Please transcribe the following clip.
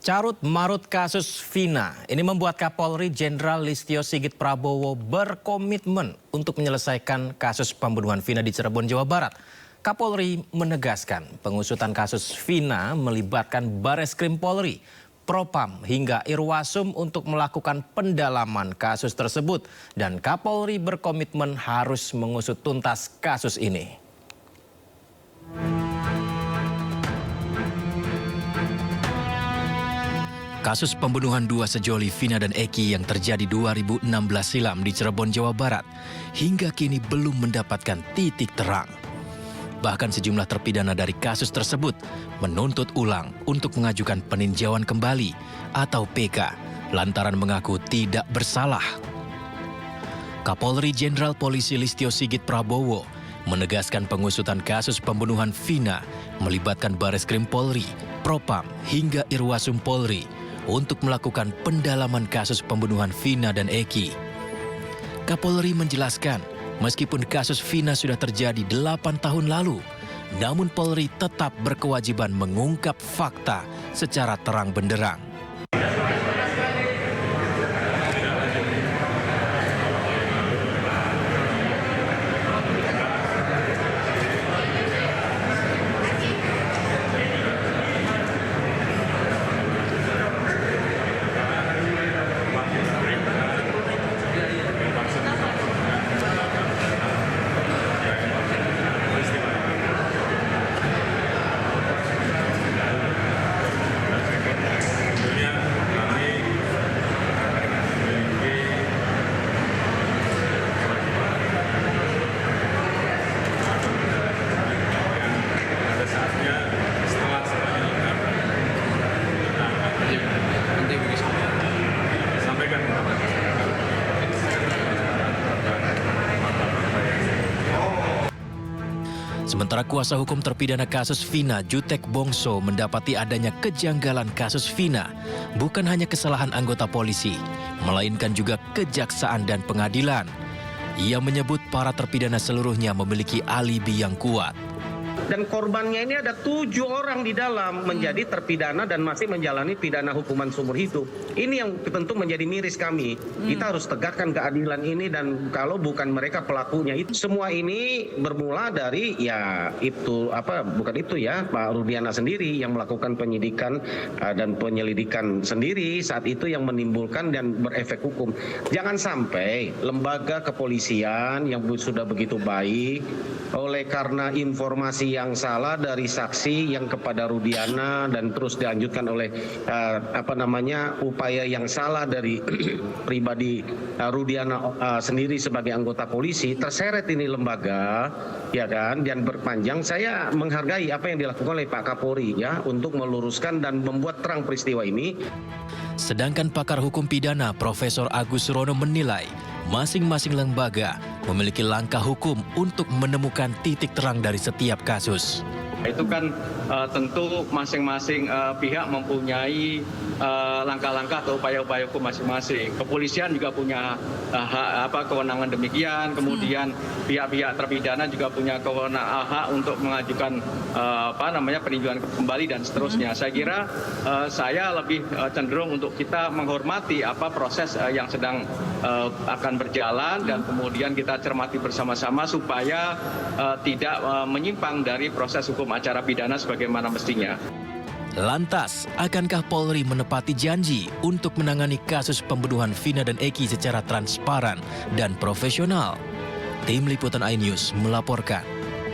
Carut marut kasus Vina ini membuat Kapolri Jenderal Listio Sigit Prabowo berkomitmen untuk menyelesaikan kasus pembunuhan Vina di Cirebon, Jawa Barat. Kapolri menegaskan pengusutan kasus Vina melibatkan Bareskrim Polri, Propam hingga Irwasum untuk melakukan pendalaman kasus tersebut, dan Kapolri berkomitmen harus mengusut tuntas kasus ini. Kasus pembunuhan dua sejoli Vina dan Eki yang terjadi 2016 silam di Cirebon, Jawa Barat hingga kini belum mendapatkan titik terang. Bahkan sejumlah terpidana dari kasus tersebut menuntut ulang untuk mengajukan peninjauan kembali atau PK lantaran mengaku tidak bersalah. Kapolri Jenderal Polisi Listio Sigit Prabowo menegaskan pengusutan kasus pembunuhan Vina melibatkan Bareskrim Polri, Propam hingga Irwasum Polri untuk melakukan pendalaman kasus pembunuhan Vina dan Eki. Kapolri menjelaskan, meskipun kasus Vina sudah terjadi 8 tahun lalu, namun Polri tetap berkewajiban mengungkap fakta secara terang benderang. Sementara kuasa hukum terpidana kasus Vina, Jutek Bongso, mendapati adanya kejanggalan kasus Vina bukan hanya kesalahan anggota polisi, melainkan juga kejaksaan dan pengadilan. Ia menyebut para terpidana seluruhnya memiliki alibi yang kuat. Dan korbannya ini ada 7 orang di dalam menjadi terpidana dan masih menjalani pidana hukuman seumur hidup. Ini yang tentu menjadi miris kami. Kita harus tegakkan keadilan ini, dan kalau bukan mereka pelakunya itu. Semua ini bermula dari Pak Rudiana sendiri yang melakukan penyidikan dan penyelidikan sendiri saat itu yang menimbulkan dan berefek hukum. Jangan sampai lembaga kepolisian yang sudah begitu baik oleh karena informasi yang salah dari saksi yang kepada Rudiana dan terus dilanjutkan oleh upaya yang salah dari pribadi Rudiana sendiri sebagai anggota polisi, terseret ini lembaga, ya kan, dan berpanjang. Saya menghargai apa yang dilakukan oleh Pak Kapolri ya untuk meluruskan dan membuat terang peristiwa ini. Sedangkan pakar hukum pidana Profesor Agus Surono menilai masing-masing lembaga memiliki langkah hukum untuk menemukan titik terang dari setiap kasus. Itu kan tentu masing-masing pihak mempunyai langkah-langkah atau upaya-upaya hukum masing-masing. Kepolisian juga punya kewenangan demikian. Kemudian pihak-pihak terpidana juga punya kewenangan hak untuk mengajukan peninjauan kembali dan seterusnya. Saya kira saya lebih cenderung untuk kita menghormati proses yang sedang akan berjalan, dan kemudian kita cermati bersama-sama supaya tidak menyimpang dari proses hukum acara pidana sebagaimana mestinya. Lantas, akankah Polri menepati janji untuk menangani kasus pembunuhan Vina dan Eki secara transparan dan profesional? Tim Liputan iNews melaporkan.